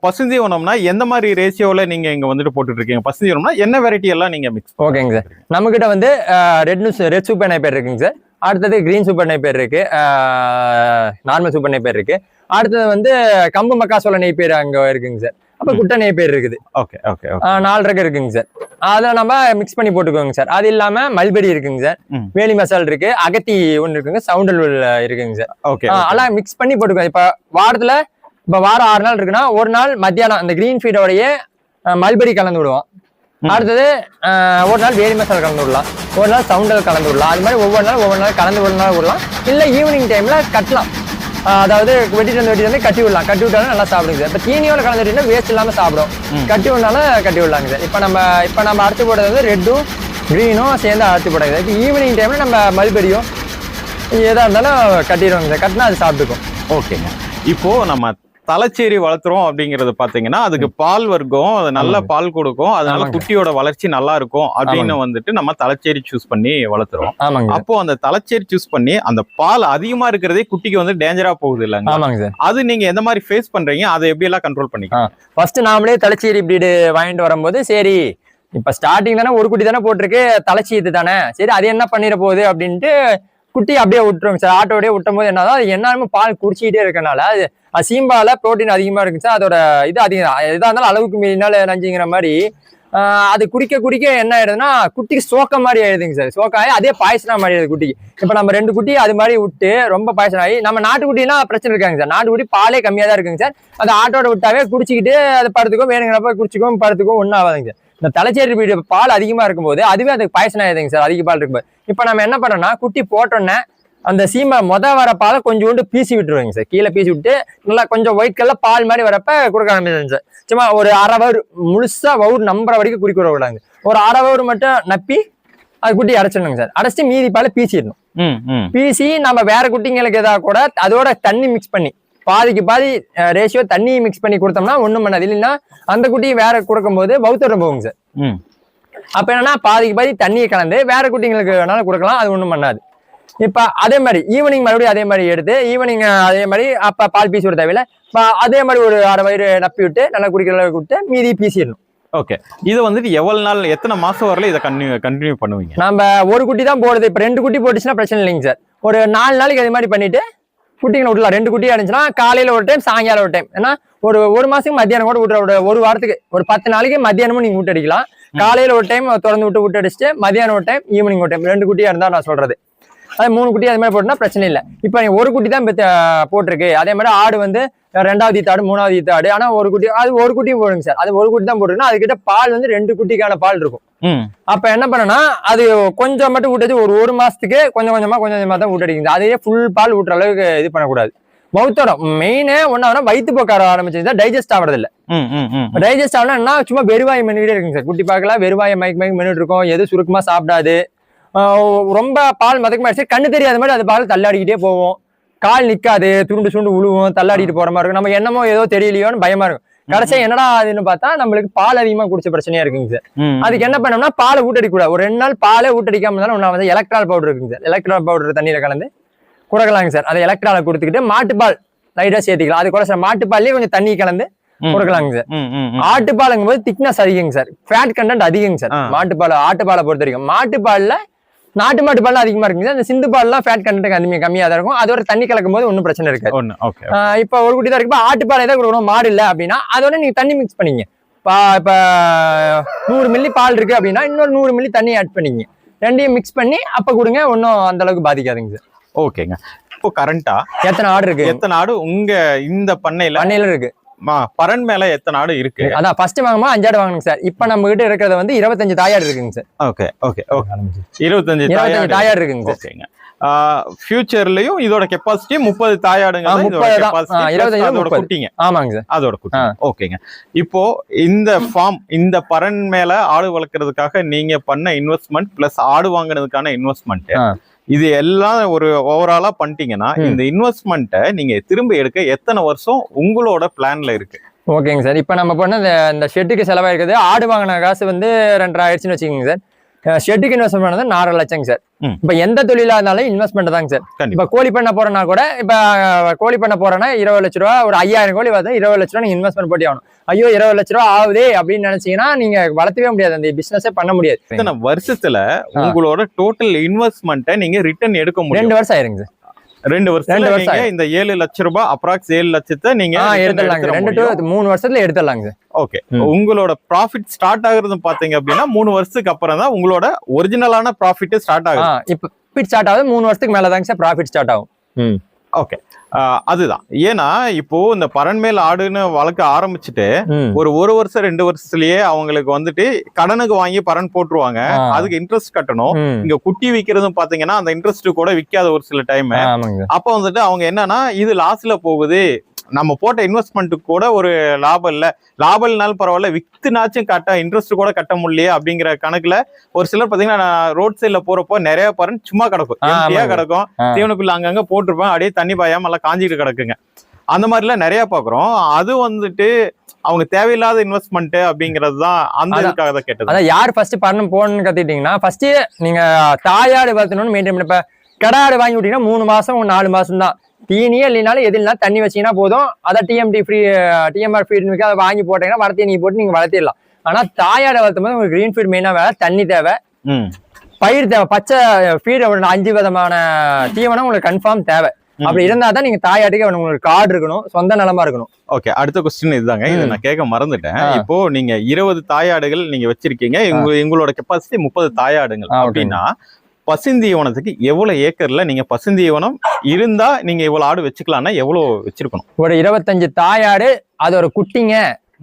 பசுந்தீவனம்னா எந்த மாதிரி ரேஷியோல நீங்க இங்க வந்துட்டு போட்டுட்டு இருக்கீங்க? பசுந்தீவனம்னா என்ன வெரைட்டி எல்லாம் நீங்க மிக்ஸ்? ஓகேங்க சார். நம்ம கிட்ட வந்து ரெட் சூப்பர் நைப்பர் இருக்குங்க சார். அடுத்தது கிரீன் சூப்பர் நைப்பர் இருக்கு, நார்மல் சூப்பர் நைப்பர் இருக்கு. அடுத்தது வந்து கம்பு மக்காசோள நெய்ப்பேர் அங்க இருக்குங்க சார். அப்ப குட்டை நெய்ப்பேர் இருக்குது. Okay okay. 4 ரகம் இருக்குங்க சார். அதை நம்ம மிக்ஸ் பண்ணி போட்டுக்கோங்க சார். அது இல்லாம மல்பெரி இருக்குங்க சார், வேலி மசால் இருக்கு, அகத்தி ஒண்ணு இருக்குங்க, சவுண்டல் இருக்குங்க சார். ஓகே, அதெல்லாம் மிக்ஸ் பண்ணி போட்டுக்கோங்க. இப்ப வாரத்துல வாரம் 6 நாள் இருக்குன்னா ஒரு நாள் மத்தியானம் அந்த கிரீன் ஃபீடோடைய மல்பெரி கலந்து விடுவோம். அடுத்தது ஒரு நாள் வேலி மசாலா கலந்து விடலாம், ஒரு நாள் சவுண்டல் கலந்து விடலாம். அது மாதிரி ஒவ்வொரு நாள் கலந்து விடலாம். இல்ல ஈவினிங் டைம்ல கட்டலாம், அதாவது வெட்டிட்டு வந்து கட்டி விடலாம். கட்டி விட்டாலும் நல்லா சாப்பிடுங்க சார். இப்ப தீனியோட கலந்துட்டீங்கன்னா வேஸ்ட் இல்லாம சாப்பிடும். கட்டி விடனாலும் கட்டி விடலாங்க சார். இப்ப நம்ம அறுத்து போடுறது வந்து ரெட்டும் கிரீனும் சேர்ந்து அறுத்து போடுறது. இப்போ ஈவினிங் டைம்ல நம்ம மல்பெரியும் எதா இருந்தாலும் கட்டிடுவாங்க சார். கட்டினா அது சாப்பிட்டுக்கும். ஓகேங்க. இப்போ நம்ம தலைச்சேரி வளர்த்துறோம் அப்படிங்கறது பாத்தீங்கன்னா அதுக்கு பால் வர்க்கம், அது நல்ல பால் கொடுக்கும், அதனால குட்டியோட வளர்ச்சி நல்லா இருக்கும் அப்படின்னு வந்துட்டு நம்ம தலைச்சேரி சூஸ் பண்ணி வளர்த்துறோம். அப்போ அந்த தலைச்சேரி சூஸ் பண்ணி அந்த பால் அதிகமா இருக்கிறதே குட்டிக்கு வந்து டேஞ்சரா போகுது இல்லைங்க? அது நீங்க எந்த மாதிரி ஃபேஸ் பண்றீங்க, அதை எப்படி எல்லாம் கண்ட்ரோல் பண்ணீங்க? ஃபர்ஸ்ட் நாமளே தலைச்சேரி பிரீடு வாங்கிட்டு வரும்போது சரி இப்ப ஸ்டார்டிங் தானே ஒரு குட்டி தானே போட்டிருக்கு, தலைச்சி இது தானே, சரி அது என்ன பண்ணிட போகுது அப்படின்ட்டு குட்டி அப்படியே விட்டுருங்க சார். ஆட்டோடய விட்டும் போது என்னதான் அது என்னாலுமே பால் குடிச்சிக்கிட்டே இருக்கனால அது சீம்பால புரோட்டீன் அதிகமா இருக்குங்க சார். அதோட இது அதிகம், எதா இருந்தாலும் அளவுக்கு மீறினால நஞ்சுங்கிற மாதிரி அது குடிக்க என்ன ஆயிடுதுன்னா குட்டிக்கு சோக்க மாதிரி ஆயிடுதுங்க சார். சோக்காயி அதே பாய்ச்சனா மாதிரி ஆயிடுது குட்டிக்கு. இப்ப நம்ம 2 குட்டி அது மாதிரி விட்டு ரொம்ப பாய்ச்சன் ஆகி நம்ம நாட்டுக்குட்டினா பிரச்சனை இருக்காங்க சார். நாட்டுக்குட்டி பாலே கம்மியா தான் இருக்குங்க சார். அது ஆட்டோட விட்டாவே குடிச்சிக்கிட்டு அது படுத்துக்கும், வேணுங்கிறப்ப குடிச்சிக்கும் படுத்துக்கும், ஒன்றும் ஆகாதுங்க சார். இந்த தலைச்சேரி பிரீடு பால் அதிகமா இருக்கும்போது அதுவே அதுக்கு பாய்ச்சன் ஆயிடுதுங்க சார். அதிக பால் இருக்கும்போது இப்ப நம்ம என்ன பண்ணோம்னா குட்டி போட்டோன்னே அந்த சீமை வர பாலை கொஞ்சோண்டு பீசி விட்டுருவாங்க சார். கீழே பீசி விட்டு நல்லா கொஞ்சம் ஒயிட் கலர் பால் மாதிரி வரப்ப கொடுக்க ஆரம்பிச்சிருங்க சார். சும்மா ஒரு அரை வவுர் முழுசா வவுர் நம்புற வரைக்கும் குடிக்க விடக்கூடாது. ஒரு அரை வவுர் மட்டும் நப்பி அது குட்டி அடைச்சிடணுங்க சார். அடைச்சிட்டு மீதி பாலை பீசிடணும். பீசி நம்ம வேற குட்டிங்களுக்கு ஏதாவது கூட அதோட தண்ணி மிக்ஸ் பண்ணி பாதிக்கு பாதி ரேஷியோ தண்ணி மிக்ஸ் பண்ணி கொடுத்தோம்னா ஒண்ணும் பண்ணாது. இல்லைன்னா அந்த குட்டியை வேற கொடுக்கும் போது பௌத்தரம் போகுங்க சார். அப்ப என்னன்னா பாதிக்கு பாதி தண்ணியை கலந்து வேற குட்டிங்களுக்கு வேணாலும் கொடுக்கலாம், அது ஒண்ணும் பண்ணாது. இப்ப அதே மாதிரி ஈவினிங் மறுபடியும் அதே மாதிரி எடுத்து ஈவினிங் அதே மாதிரி அப்ப பால் பீசி விட தேவையில்ல, அதே மாதிரி ஒரு அரை வயிறு நப்பி விட்டு நல்லா குடிக்கிற அளவுக்கு விட்டு மீதி பீசிடணும். ஓகே, இது வந்துட்டு எவ்வளவு நாள் எத்தனை மாசம் வரல இதை கண்டினியூ பண்ணுவீங்க? நம்ம ஒரு குட்டி தான் போடுது. இப்ப 2 குட்டி போட்டுச்சுன்னா பிரச்சனை இல்லைங்க சார். ஒரு 4 நாளைக்கு அதே மாதிரி பண்ணிட்டு குட்டிங்களை விடலாம். 2 குட்டி அடைஞ்சுன்னா காலையில ஒரு டைம் சாயங்காலம் ஒரு டைம். ஏன்னா ஒரு மாசத்துக்கு மத்தியானம் கூட விட்டுற, ஒரு வாரத்துக்கு ஒரு 10 நாளைக்கு மத்தியானமும் நீங்க விட்டு அடிக்கலாம். காலையில ஒரு டைம் திறந்து விட்டு அடிச்சுட்டு மத்தியானம் ஒரு டைம் ஈவினிங் ஒரு டைம் 2 குட்டியா இருந்தா நான் சொல்றது. அது 3 குட்டி அது மாதிரி போட்டுனா பிரச்சனை இல்லை. இப்ப நீ ஒரு குட்டி தான் போட்டிருக்கு. அதே மாதிரி ஆடு வந்து 2வது ஈத்தாடு 3வது ஈத்தாடு, ஆனா ஒரு குட்டி அது ஒரு குட்டியும் போடுங்க சார். அது ஒரு குட்டி தான் போட்டுருக்குன்னா அதுக்கிட்ட பால் வந்து 2 குட்டிக்கான பால் இருக்கும். அப்ப என்ன பண்ணனா அது கொஞ்சம் மட்டும் ஊட்டது ஒரு மாசத்துக்கு கொஞ்சம் கொஞ்சமா தான் ஊட்டடிக்குது. அதையே ஃபுல் பால் ஊட்டுற அளவுக்கு இது பண்ணக்கூடாது. மவுத்தோட மெயினே ஒன்னா வயிற்று போக்க ஆரம்பிச்சு டைஜஸ்ட் ஆகிறது இல்ல. டைஜஸ்ட் ஆகலாம் சும்மா வெறுவாய் மென்னுகிட்டே இருக்குங்க சார். குட்டி பார்க்கலாம் வெறுவாயை மைக் மென்னுட்டு இருக்கும், எது சுருக்கமா சாப்பிடாது. ரொம்ப பால் மதக்கமாயிடுச்சு, கண்ணு தெரியாத மாதிரி அது பால் தள்ளாடிக்கிட்டே போவோம், கால் நிக்காது, துருண்டு சுண்டு உழுவும், தள்ளாடிட்டு போற மாதிரி இருக்கும். நம்ம என்னமோ ஏதோ தெரியலையோன்னு பயமா இருக்கும். கடைசியா என்னடா அதுன்னு பார்த்தா நம்மளுக்கு பால் அதிகமா குடிச்ச பிரச்சனையா இருக்குங்க சார். அதுக்கு என்ன பண்ணோம்னா பாலை ஊட்டடிக்க கூடாது. ஒரு 2 நாள் பாலே ஊட்டடிக்காம இருந்தாலும் ஒண்ணு வந்து எலக்ட்ரால் பவுடர் இருக்குங்க சார். எலக்ட்ரால் பவுடர் தண்ணியில கலந்து கொடுக்கலாங்க சார். அதை எலக்ட்ரால கொடுத்துக்கிட்டு மாட்டுப்பால் லைட்டா சேர்த்திக்கலாம். அது கூட சார் மாட்டுப்பால்லயே கொஞ்சம் தண்ணி கலந்து கொடுக்கலாங்க சார். ஆட்டுப்பாலுங்கும் போது திக்னஸ் அதிகங்க சார், ஃபேட் கண்டென்ட் அதிகங்க சார். மாட்டுப்பால் ஆட்டுப்பாலை பொறுத்த வரைக்கும் மாட்டுப்பால்ல நாட்டு மாட்டு பால் அதிகமா இருக்குங்க. அந்த சிந்து பால்லாம் ஃபேட் கண்டென்ட் கம்மியா தான் இருக்கும். அதோட தண்ணி கலக்கும் போது ஒன்றும் பிரச்சனை இருக்காது. இப்ப ஒரு குட்டி தான் இருக்கு, ஆட்டுப்பால் ஏதாவது கொடுக்கணும், மாடு இல்லை அப்படின்னா அதோட நீங்க தண்ணி மிக்ஸ் பண்ணிங்க. இப்ப 100 மில்லி பால் இருக்கு அப்படின்னா இன்னொரு 100 மில்லி தண்ணி ஆட் பண்ணிங்க. ரெண்டையும் மிக்ஸ் பண்ணி அப்ப கொடுங்க, ஒன்றும் அந்த அளவுக்கு பாதிக்காதுங்க சார். ஓகேங்க. இப்போ கரண்டா எத்தனை ஆடு இருக்கு? எத்தனை ஆடு உங்க இந்த பண்ணையில இருக்கு? பரன் மேல எத்தனை ஆடு இருக்கு? அதான் ஃபர்ஸ்ட் வாங்குமா 5 ஆடு வாங்கணுங்க சார். இப்ப நம்ம கிட்ட இருக்கிறது வந்து 25 தாயாடு இருக்குங்க சார். ஓகே ஓகே ஓகே 25 தாயாடு இருக்குங்க. ஓகேங்க. ஃபியூச்சர்லயும் இதோட கெபாசிட்டி 30 தாயாடுங்க. 25 குட்டிங்க. ஆமாங்க சார், அதோட குட்டி. ஓகேங்க. இப்போ இந்த ஃபார்ம் இந்த பரன் மேல ஆடு வளர்க்கறதுக்காக நீங்க பண்ண இன்வெஸ்ட்மெண்ட் பிளஸ் ஆடு வாங்குறதுக்கான இன்வெஸ்ட்மெண்ட் இது எல்லாம் ஒரு ஓவராலா பண்ணிட்டீங்கன்னா இந்த இன்வெஸ்ட்மெண்ட்டை நீங்க திரும்ப எடுக்க எத்தனை வருஷம் உங்களோட பிளான்ல இருக்கு? ஓகேங்க சார். இப்ப நம்ம பண்ண இந்த ஷெட்டுக்கு செலவாயிருக்குது, ஆடு வாங்கின காசு வந்து 2.5 ஆயிடுச்சுன்னு வச்சுக்கோங்க சார். ஷெட்டுக்கு இன்வெஸ்ட் பண்ணது 4 லட்சங்க சார். இப்ப எந்த தொழிலா இருந்தாலும் இன்வெஸ்ட்மெண்ட் தாங்க சார். இப்ப கோழி பண்ண போறேன்னா கூட, இப்ப கோழி பண்ண போறேன்னா 20 லட்ச ரூபா, ஒரு 5000 கோழி வந்து 20 லட்ச ரூபா நீங்க இன்வெஸ்ட்மெண்ட் போட்டி ஆகணும். ஐயோ 20 லட்ச ரூபா ஆகுதே அப்படின்னு நினைச்சீங்கன்னா நீங்க வளர்த்தவே முடியாது, அந்த பிசினஸே பண்ண முடியாது. இத்தனை வருஷத்துல உங்களோட டோட்டல் இன்வெஸ்ட்மெண்ட்டை நீங்க ரிட்டர்ன் எடுக்க முடியும். 2 வருஷம் ஆயிருங்க சார். 2 வருஷம் இந்த 7 லட்ச ரூபாய் அப்ராக்ஸ் 7 லட்சத்தை நீங்க எடுத்துடலாங்க. 2 to 3 வருஷத்துல எடுத்துடலாங்க. ஓகே. உங்களோட ப்ராஃபிட் ஸ்டார்ட் ஆகுறது பாத்தீங்க அப்படின்னா 3 வருஷத்துக்கு அப்புறம் தான் உங்களோட ஒரிஜினலான ப்ராஃபிட் ஸ்டார்ட் ஆகும். இப்ப ப்ராஃபிட் ஸ்டார்ட் ஆகுது 3 வருஷத்துக்கு மேலதாங்க சார் ப்ராஃபிட் ஸ்டார்ட் ஆகும். ஓகே. அதுதான். ஏன்னா இப்போ இந்த பரன்மேல் ஆடுன்னு வளர்க்க ஆரம்பிச்சுட்டு ஒரு வருஷம் 2 வருஷத்துலயே அவங்களுக்கு வந்துட்டு கடனுக்கு வாங்கி பரன் போட்டுருவாங்க. அதுக்கு இன்ட்ரெஸ்ட் கட்டணும். இங்க குட்டி விக்கிறதும் பாத்தீங்கன்னா அந்த இன்ட்ரெஸ்ட் கூட விக்காத ஒரு சில டைம். அப்ப வந்துட்டு அவங்க என்னன்னா இது லாஸ்ல போகுது, நம்ம போட்ட இன்வெஸ்ட்மெண்ட்டுக்கு கூட ஒரு லாபம் இல்ல, லாபம் இல்லனாலும் பரவாயில்ல வித்துனாச்சும் கட்ட இன்ட்ரெஸ்ட் கூட கட்ட முடியலையே அப்படிங்கிற கணக்குல ஒரு சிலர் பாத்தீங்கன்னா ரோட் சைட்ல போறப்போ நிறைய பரன் சும்மா கிடக்கும், கிடக்கும், தீவனக்குள்ள அங்கங்க போட்டிருப்பேன், அப்படியே தண்ணி பாயாம எல்லாம் காஞ்சிட்டு கிடக்குங்க. அந்த மாதிரி எல்லாம் நிறைய பாக்குறோம். அது வந்துட்டு அவங்க தேவையில்லாத இன்வெஸ்ட்மெண்ட் அப்படிங்கிறது தான் அந்த இதுக்காக தான் கேட்டது. அதான் யார் ஃபர்ஸ்ட் பண்ண போகணும்னு கத்துக்கிட்டீங்கன்னா ஃபர்ஸ்ட் நீங்க தாயாடு வளர்த்தணும்னு மெயின்டைன் பண்ண. இப்ப கடாடு வாங்கி விட்டீங்கன்னா 3 மாசம் 4 மாசம் தான், தீனியே இல்லைனாலும் எதுனா தண்ணி வச்சீங்கன்னா போதும். அதை டிஎம்ஆர் ஃபீட் அதை வாங்கி போட்டீங்கன்னா வளர்த்தி நீ போட்டு நீங்க வளர்த்திடலாம். ஆனா தாயாடை வளர்த்தும் போது உங்களுக்கு கிரீன் ஃபீட் மெயினா வேலை, தண்ணி தேவை, பயிர் தேவை, பச்சை ஃபீட் 5 விதமான தீவனம் உங்களுக்கு கன்ஃபார்ம் தேவை. அப்படி இருந்தா தான் நீங்க தாயாட்டுக்கு உங்களுக்கு கார்டு இருக்கணும், சொந்த நிலமா இருக்கணும். ஓகே. அடுத்த கொஸ்டின் இதுதாங்க, இதை நான் கேட்க மறந்துட்டேன். இப்போ நீங்க 20 தாயாடுகள் நீங்க வச்சிருக்கீங்க, எங்களோட கெப்பாசிட்டி 30 தாயாடுகள் அப்படின்னா பசுந்தீவனத்துக்கு எவ்வளவு ஏக்கர்ல நீங்க பசுந்தீவனம் இருந்தா நீங்க இவ்வளவு ஆடு வச்சுக்கலாம்னா எவ்வளவு வச்சிருக்கணும்? ஒரு 25 தாயாடு, அது ஒரு குட்டிங்க,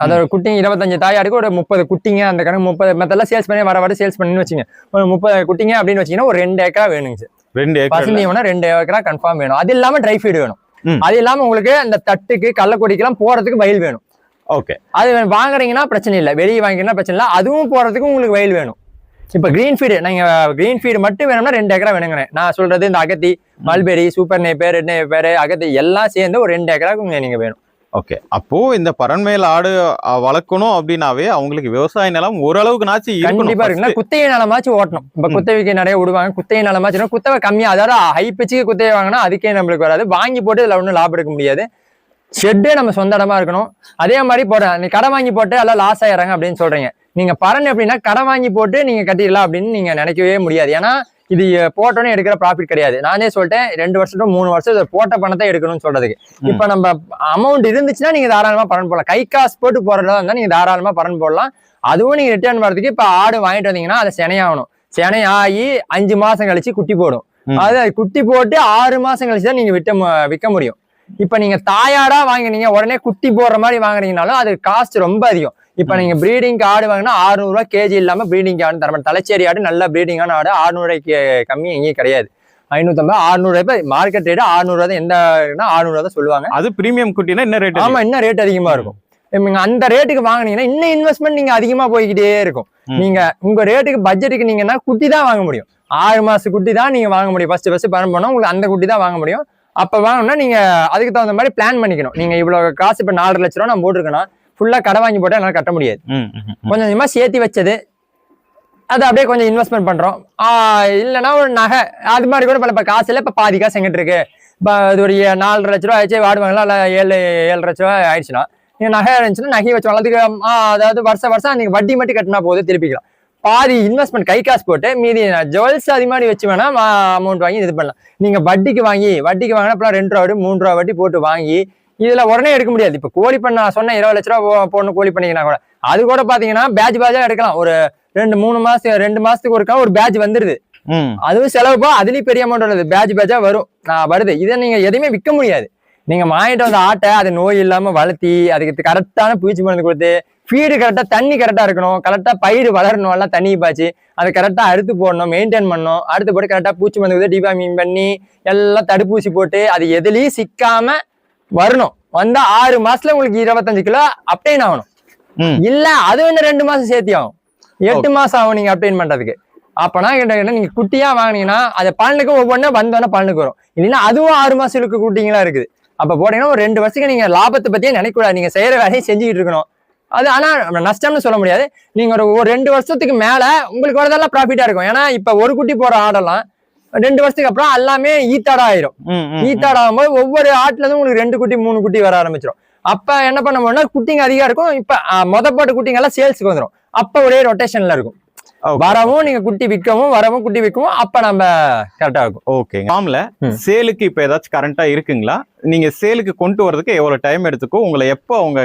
அதோட குட்டிங்க 25 தாயாடுக்கு ஒரு 30 குட்டிங்க. அந்த கணக்கு 30 மத்தெல்லாம் சேல்ஸ் பண்ணி வர சேல்ஸ் பண்ணி வச்சுங்க. ஒரு 30 குட்டிங்க அப்படின்னு வச்சீங்கன்னா ஒரு 2 ஏக்கரா வேணுங்க சார். 2 ஏக்கர் பசுந்தீவனம் 2 ஏக்கரா கன்ஃபார்ம் வேணும். அது இல்லாம ட்ரை ஃபீட் வேணும். அது இல்லாம உங்களுக்கு அந்த தட்டுக்கு கள்ளக்கொடிக்கெல்லாம் போறதுக்கு வயல் வேணும். ஓகே. அது வாங்குறீங்கன்னா பிரச்சனை இல்லை, வெளியே வாங்கினா பிரச்சனை இல்லை, அதுவும் போறதுக்கு உங்களுக்கு வயல் வேணும். இப்ப கிரீன் ஃபீடு நீங்க கிரீன் ஃபீடு மட்டும் வேணும்னா 2 ஏக்கரா வேணுங்க. நான் சொல்றது இந்த அகத்தி, மல்பெரி, சூப்பர் நேப்பர், ரெட் நேப்பர், அகத்தி எல்லாம் சேர்ந்து ஒரு 2 ஏக்கராக்கு நீங்க வேணும். ஓகே. அப்போ இந்த பரன்மேல் ஆடு வளர்க்கணும் அப்படின்னாவே அவங்களுக்கு விவசாய நிலம் ஓரளவுக்கு நாச்சு கண்டிப்பா இருக்குன்னா குத்தகை நிலமாச்சும் ஓட்டணும். இப்ப குத்தகைக்கு நிறைய விடுவாங்க, குத்தகை நிலமாச்சுன்னா குத்தகை கம்மியா, அதாவது ஹை பிச்சுக்கு குத்தகை வாங்கினா அதுக்கே நம்மளுக்கு வராது, வாங்கி போட்டு இதுல ஒன்றும் லாபம் எடுக்க முடியாது. ஷெட்டே நம்ம சொந்த இடமா இருக்கணும். அதே மாதிரி போடுறேன், நீ கடை வாங்கி போட்டு எல்லாம் லாஸ் ஆயிடுறாங்க அப்படின்னு சொல்றீங்க. நீங்க பரன் எப்படின்னா கடை வாங்கி போட்டு நீங்க கட்டிடலாம் அப்படின்னு நீங்க நினைக்கவே முடியாது. ஏன்னா இது போட்டோன்னே எடுக்கிற ப்ராஃபிட் கிடையாது. நானே சொல்லிட்டேன் 2 வருஷம் 3 வருஷம் இதை போட்ட பணத்தை எடுக்கணும்னு சொல்றதுக்கு. இப்ப நம்ம அமௌண்ட் இருந்துச்சுன்னா நீங்க தாராளமா பரன் போடலாம். கை காசு போட்டு போறதா இருந்தா நீங்க தாராளமா பரன் போடலாம். அதுவும் நீங்க ரிட்டர்ன் வர்றதுக்கு இப்ப ஆடு வாங்கிட்டு வந்தீங்கன்னா அதை சினையாகணும். சினையாகி 5 மாசம் கழிச்சு குட்டி போடும். அது குட்டி போட்டு 6 மாசம் கழிச்சு தான் நீங்க விற்க முடியும். இப்ப நீங்க தாயாடா வாங்கினீங்க உடனே குட்டி போடுற மாதிரி வாங்குறீங்கனாலும் அது காஸ்ட் ரொம்ப அதிகம். இப்ப நீங்க பிரீடிங் ஆடு வாங்கினா 600 ரூபாய் கேஜி இல்லாம பிரீடிங் ஆடு தரமாட்டேன். தலைச்சேரி ஆடு நல்ல பிரீடிங்கான ஆடு 600 ரூபாய்க்கு கம்மி எங்கேயும் கிடையாது. 550 600 ரூபாய் மார்க்கெட் ரேட் 600 ரூபாய் தான். எந்த 600 ரூபாய் தான் சொல்லுவாங்க. அது பிரீமியம் குட்டினா என்ன ரேட்? ஆமா, இன்னும் ரேட் அதிகமா இருக்கும். அந்த ரேட்டுக்கு வாங்கினீங்கன்னா இன்னும் இன்வெஸ்ட்மெண்ட் நீங்க அதிகமா போய்கிட்டே இருக்கும். நீங்க உங்க ரேட்டுக்கு பட்ஜெட்டுக்கு நீங்கன்னா குட்டி தான் வாங்க முடியும். 6 மாச குட்டி தான் நீங்க வாங்க முடியும். ஃபர்ஸ்ட் பிளான் பண்ணா உங்களுக்கு அந்த குட்டி தான் வாங்க முடியும். அப்ப வாங்கணும்னா நீங்க அதுக்கு தகுந்த மாதிரி பிளான் பண்ணிக்கணும். நீங்க இவ்வளவு காசு இப்ப 4 லட்ச ரூபா நான் போட்டிருக்கேன், ஃபுல்லா கடை வாங்கி போட்டா என்னால கட்ட முடியாது. கொஞ்சம் கொஞ்சமா சேர்த்து வச்சது அது அப்படியே கொஞ்சம் இன்வெஸ்ட்மெண்ட் பண்றோம். இல்லைன்னா ஒரு நகை அது மாதிரி கூட இப்ப காசு இல்லை, இப்ப பாதி காசு எங்கிட்ட இருக்கு, இப்ப அது ஒரு 4 லட்ச ரூபா ஆயிடுச்சு வாடுவாங்களா, இல்ல 7 லட்ச ரூபா ஆயிடுச்சுன்னா நீங்க நகை இருந்துச்சுன்னா நகையை வச்சு வளர்த்துக்கு அதாவது வருஷம் நீங்க வட்டி மட்டும் கட்டினா போது திருப்பிக்கலாம். பாதி இன்வெஸ்ட்மெண்ட் கை காசு போட்டு மீதி ஜுவல்ஸ் அது மாதிரி வச்சு வேணா அமௌண்ட் வாங்கி இது பண்ணலாம். நீங்க வட்டிக்கு வாங்கினா இப்பெல்லாம் 2 ரூபா வட்டி 3 ரூபா வட்டி போட்டு வாங்கி இதுல உடனே எடுக்க முடியாது. இப்ப கோழி பண்ண நான் சொன்ன 20 லட்ச ரூபா போடணும் கோழி பண்ணீங்கன்னா கூட அது கூட பாத்தீங்கன்னா பேட்சா எடுக்கலாம். ஒரு 2 மாசத்துக்கு ஒருக்கா ஒரு பேட்ச் வந்துருது. அதுவும் செலவு அதுலயும் பெரிய அமௌண்ட் வருது, பேட்சா வருது. இதை நீங்க எதையுமே விற்க முடியாது. நீங்க வாங்கிட்டு வந்த ஆட்டை அது நோய் இல்லாம வளர்த்தி அதுக்கு கரெக்டான பூச்சி மருந்து கொடுத்து ஃபீடு கரெக்டா தண்ணி கரெக்டா இருக்கணும், கரெக்டா பயிர் வளரணும், எல்லாம் தண்ணி பாய்ச்சி அதை கரெக்டா அறுத்து போடணும், மெயின்டைன் பண்ணணும். அடுத்து போட்டு கரெக்டா பூச்சி மருந்து கொடுத்து டிபார்மிங் பண்ணி எல்லாம் தடுப்பூசி போட்டு அது எதுலயும் சிக்காம வரணும். வந்தா 6 மாசத்துல உங்களுக்கு 25 கிலோ அப்டைன் ஆகணும். இல்ல அது வந்து 2 மாசம் சேர்த்தி ஆகும், 8 மாசம் ஆகும் நீங்க அப்டைன் பண்றதுக்கு. அப்பனா கேட்ட நீங்க குட்டியா வாங்கினீங்கன்னா அது பலனுக்கு ஒவ்வொன்றும் வந்தோன்னா பலனுக்கு வரும். இல்லைன்னா அதுவும் 6 மாசத்துக்கு குட்டிங்களா இருக்குது. அப்ப போட்டீங்கன்னா ஒரு 2 வருஷத்துக்கு நீங்க லாபத்தை பத்தியே நினைக்கூடாது, நீங்க செய்யற வேலையை செஞ்சுக்கிட்டு இருக்கணும். அது ஆனா நஷ்டம்னு சொல்ல முடியாது. நீங்க ஒரு 2 வருஷத்துக்கு மேல உங்களுக்கு வரதெல்லாம் ப்ராஃபிட்டா இருக்கும். ஏன்னா இப்ப ஒரு குட்டி போற ஆடெல்லாம் 2 வருஷத்துக்கு அப்புறம் எல்லாமே ஈத்தாடா ஆயிரும். ஈத்தாடா ஆகும்போது ஒவ்வொரு ஆட்டுல இருந்து உங்களுக்கு 2 குட்டி 3 குட்டி வர ஆரம்பிச்சிடும். அப்ப என்ன பண்ண முடியும்னா குட்டிங்க அதிகம் இருக்கும். இப்ப போட்ட குட்டிங்க எல்லாம் சேல்ஸுக்கு வந்துடும். அப்ப ஒரே ரொட்டேஷன்ல இருக்கும். வரவும் நீங்க குட்டி விற்கவும் வரவும் குட்டி விற்கவும் அப்ப நம்ம கரெக்டா இருக்கும். ஓகே. ஃபார்ம்ல சேலுக்கு இப்ப ஏதாச்சும் கரண்டா இருக்குங்களா? நீங்க சேலுக்கு கொண்டு வரதுக்கு எவ்வளவு டைம் எடுத்துக்கும்? உங்களை எப்போ உங்க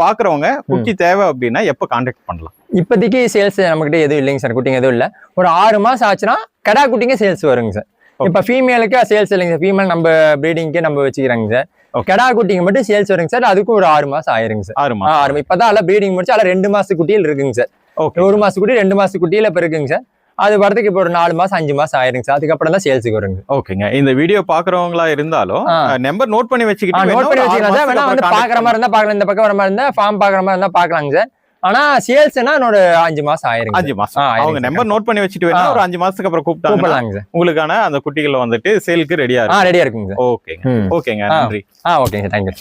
பாக்குறவங்க குட்டி தேவை அப்படின்னா எப்ப கான்டாக்ட் பண்ணலாம்? இப்போதைக்கு சேல்ஸ் நம்மகிட்ட எதுவும் இல்லைங்க சார், குட்டிங்க எதுவும் இல்ல. ஒரு 6 மாசம் ஆச்சுன்னா கடா குட்டிங்க சேல்ஸ் வருங்க சார். இப்ப ஃபீமேலுக்கு சேல்ஸ் இல்லைங்க சார், ஃபீமேல் நம்ம பிரீடிங்க்கு நம்ம வச்சுக்கிறாங்க சார். கடா குட்டிங்க மட்டும் சேல்ஸ் வருங்க சார். அதுக்கும் ஒரு 6 மாசம் ஆயிருங்க சார். 6 மாசம் இப்பதான் எல்லாம் பிரீடிங் முடிச்சு எல்லாம் 2 மாச குட்டியில் இருக்குங்க சார். 1 மாச குட்டி 2 மாச குட்டியில இப்ப இருக்குங்க சார். அது வரதுக்கு இப்போ ஒரு 4 மாசம் 5 மாசம் ஆயிருங்க சார். அதுக்கப்புறம் தான் சேல்ஸுக்கு வருங்க. ஓகேங்க. இந்த வீடியோ பாக்குறவங்களா இருந்தாலும் நம்பர் நோட் பண்ணி வச்சுக்கிட்டு வேணா வந்து பாக்குற மாதிரி இருந்தா பாக்கலாம், இந்த பக்கம் வர மாதிரி இருந்தா ஃபார்ம் பாக்குற மாதிரி இருந்தா பாக்கலாங்க சார். ஆனா சேல்ஸ்னா ஒரு 5 மாசம் ஆயிருங்க. 5 மாசம் அவங்க நம்பர் நோட் பண்ணி வச்சுட்டு வேணா ஒரு 5 மாசத்துக்கு அப்புறம் கூப்பிட்டாங்க சார். உங்களுக்கான அந்த குட்டிகள் வந்துட்டு சேலுக்கு ரெடியா இருக்குங்க சார். ஓகேங்க. நன்றி. ஓகேங்க, தேங்க்யூ.